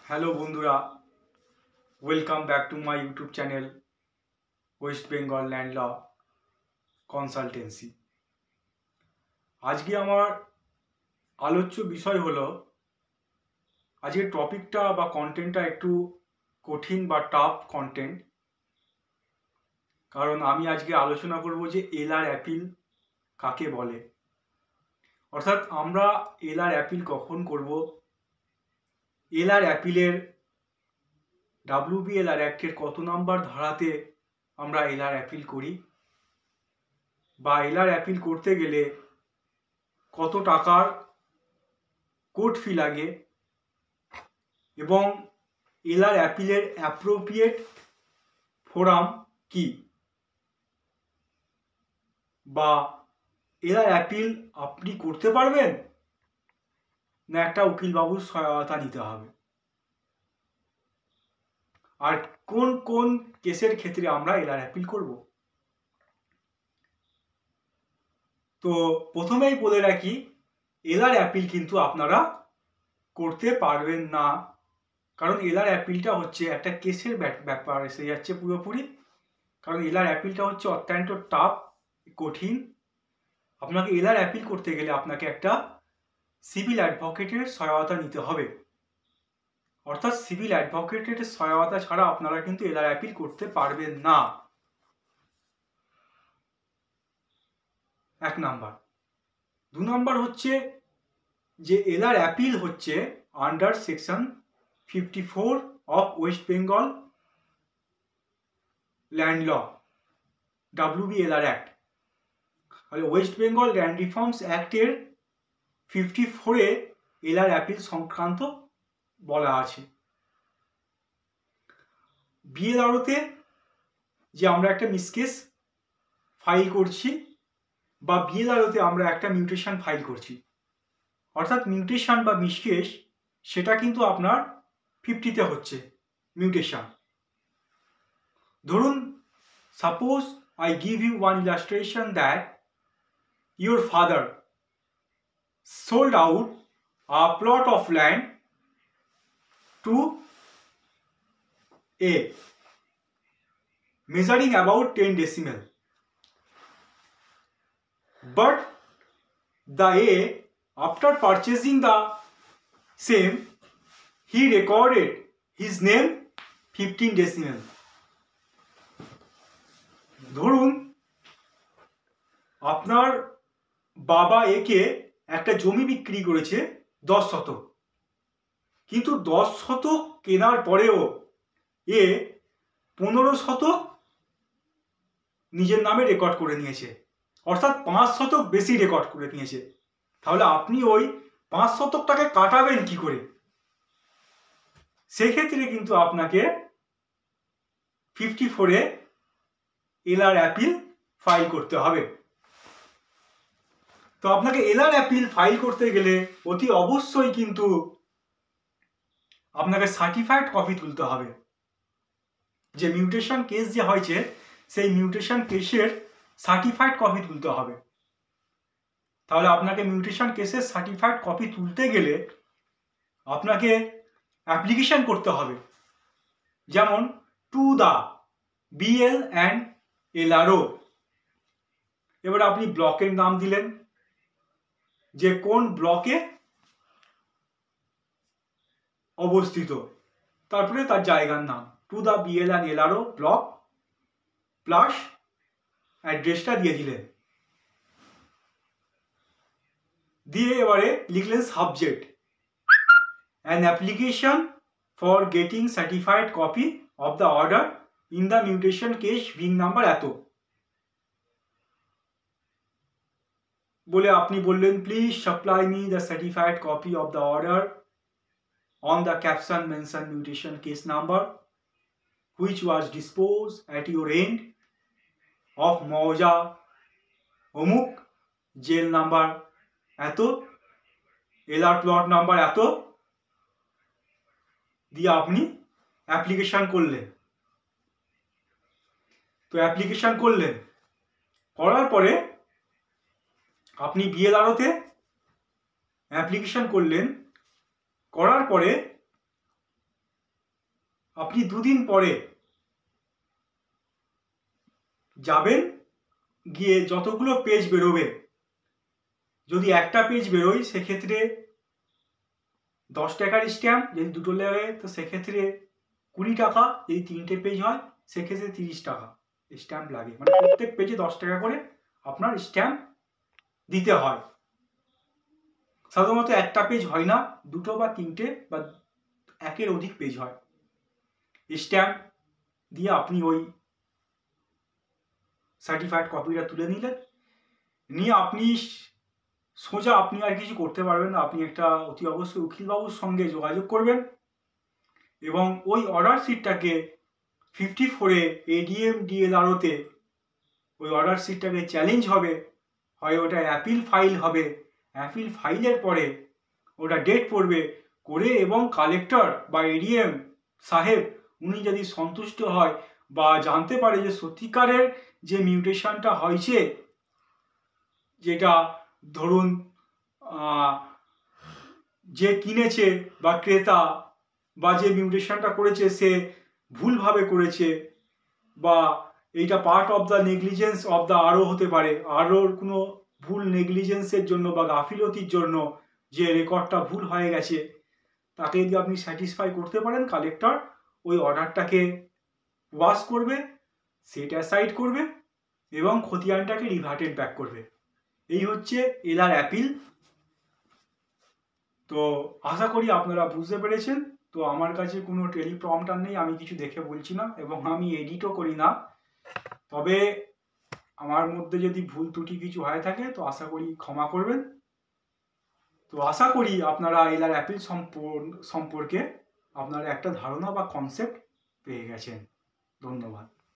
Hello বন্ধুরা, welcome back to my YouTube channel West Bengal land law consultancy. আজকে আমার আলোচ্য বিষয় হলো, আজকের টপিকটা বা কন্টেন্টটা একটু কঠিন বা টাফ কন্টেন্ট, কারণ আমি আজকে আলোচনা করব যে এলআর অ্যাপিল কাকে বলে, অর্থাৎ আমরা এলআর অ্যাপিল কখন করব, এলআর অ্যাপিলের WBLR অ্যাক্টের কত নাম্বার ধারাতে আমরা এলআর অ্যাপিল করি, বা এলআর অ্যাপিল করতে গেলে কত টাকার কোর্ট ফি লাগে, এবং এলআর অ্যাপিলের অ্যাপ্রোপ্রিয়েট ফোরাম কি, বা এলআর অ্যাপিল আপনি করতে পারবেন না একটা উকিল বাবুর সহায়তা নিতে হবে, আর কোন কোন কেসের ক্ষেত্রে আমরা এলআর অ্যাপিল করব। তো প্রথমেই বলে রাখি, এলআর অ্যাপিল কিন্তু আপনারা করতে পারবেন না, কারণ এলআর অ্যাপিলটা হচ্ছে একটা কেসের ব্যাপার এসে যাচ্ছে পুরোপুরি, কারণ এলআর অ্যাপিলটা হচ্ছে অত্যন্ত টাফ, কঠিন। আপনাকে এলআর অ্যাপিল করতে গেলে আপনাকে একটা সিভিল অ্যাডভোকেটের সহায়তা নিতে হবে, অর্থাৎ সিভিল অ্যাডভোকেটের সহায়তা ছাড়া আপনারা কিন্তু এলআর অ্যাপিল করতে পারবেন না। এক নাম্বার। দু নাম্বার হচ্ছে যে এলআর অ্যাপিল হচ্ছে under section 54 of West Bengal land law, WBLR act. West Bengal land reforms অ্যাক্টের 54-এ এলআর অ্যাপিল সংক্রান্ত বলা আছে। বিএলআরওতে যে আমরা একটা মিসকেস ফাইল করছি, বা বিএলআরওতে আমরা একটা মিউটেশন ফাইল করছি, অর্থাৎ মিউটেশন বা মিসকেস সেটা কিন্তু আপনার 50-তে হচ্ছে মিউটেশন। ধরুন, suppose I give you one illustration that your father sold out a plot of land to A, measuring about 10 decimal. But the A, after purchasing the same, he recorded his name 15 decimal. ধরুন, আপনার বাবা একে একটা জমি বিক্রি করেছে 10 শতক, কিন্তু 10 শতক কেনার পরেও এ 15 শতক নিজের নামে রেকর্ড করে নিয়েছে, অর্থাৎ 5 শতক বেশি রেকর্ড করে নিয়েছে। তাহলে আপনি ওই 5 শতকটাকে কাটাবেন কি করে? সেক্ষেত্রে কিন্তু আপনাকে 54-এ এলআর অ্যাপিল ফাইল করতে হবে। তো আপনাকে এলআর অ্যাপিল ফাইল করতে গেলে অতি অবশ্যই কিন্তু আপনাকে সার্টিফাইড কপি তুলতে হবে। যে মিউটেশন কেস যে হয়েছে, সেই মিউটেশন কেসের সার্টিফাইড কপি তুলতে হবে। তাহলে আপনাকে মিউটেশন কেসের সার্টিফাইড কপি তুলতে গেলে আপনাকে অ্যাপ্লিকেশন করতে হবে, যেমন টু দ্য BL&LRO। এবার আপনি ব্লকের নাম দিলেন, যে কোন ব্লকে অবস্থিত, তারপরে তার জায়গার নাম, to the BL&LRO block, plus অ্যাড্রেসটা দিয়ে দিলেন। দিয়ে এবারে লিখলেন subject, an application for getting certified copy of the order in the mutation case being number এত বলে আপনি বললেন, please supply me the certified copy of the order on the caption mention mutation case number which was disposed at your end of Mauja অমুক, jail number এত, LR plot number এত, দিয়ে আপনি application করলেন। তো অ্যাপ্লিকেশন করলেন, করার পরে আপনি বিএলআরওতে অ্যাপ্লিকেশন করলেন, করার পরে আপনি 2 দিন পরে যাবেন, গিয়ে যতগুলো পেজ বেরোবে, যদি একটা পেজ বেরোয় সেক্ষেত্রে 10 টাকার স্ট্যাম্প, যদি দুটো লাগে তো সেক্ষেত্রে 20 টাকা, যদি 3টে পেজ হয় সেক্ষেত্রে 30 টাকা স্ট্যাম্প লাগে। মানে প্রত্যেক পেজে 10 টাকা করে আপনার স্ট্যাম্প দিতে হয়। সাধারণত একটা পেজ হয় না, 2টো বা 3টে বা 1-এর অধিক পেজ হয়। স্ট্যাম্প দিয়ে আপনি ওই সার্টিফাইড কপিটা তুলে নিলেন, নিয়ে আপনি সোজা আপনি আর কিছু করতে পারবেন না। আপনি একটা অতি অবশ্যই উকিলবাবুর সঙ্গে যোগাযোগ করবেন এবং ওই অর্ডার শিটটাকে 54-এ এডিএম ডিএলআরওতে ওই অর্ডার শিটটাকে চ্যালেঞ্জ হবে, হয় ওটা অ্যাপিল ফাইল হবে। অ্যাপিল ফাইলের পরে ওটা ডেট পড়বে, করে এবং কালেক্টর বা এডিএম সাহেব উনি যদি সন্তুষ্ট হয় বা জানতে পারে যে সত্যিকারের যে মিউটেশনটা হয়েছে, যেটা ধরুন যে কিনেছে বা ক্রেতা বা যে মিউটেশনটা করেছে সে ভুলভাবে করেছে, বা এইটা part of the negligence of the আরও হতে পারে, আরওর কোনো ভুল নেগলিজেন্সের জন্য বা গাফিলতির জন্য যে রেকর্ডটা ভুল হয়ে গেছে, তাকে যদি আপনি স্যাটিসফাই করতে পারেন, কালেক্টর ওই অর্ডারটাকে ওয়াশ করবে, সেট অ্যাসাইড করবে এবং খতিয়ানটাকে রিভার্টেড ব্যাক করবে। এই হচ্ছে এলআর অ্যাপিল। তো আশা করি আপনারা বুঝতে পেরেছেন। তো আমার কাছে কোনো টেলিপ্রম্পটার নেই, আমি কিছু দেখে বলছি না এবং আমি এডিটও করি না। তবে আমার মধ্যে যদি ভুল ত্রুটি কিছু হয়ে থাকে তো আশা করি ক্ষমা করবেন। তো আশা করি আপনারা এলআর অ্যাপিল সম্পর্কে আপনারা একটা ধারণা বা কনসেপ্ট পেয়ে গেছেন। ধন্যবাদ।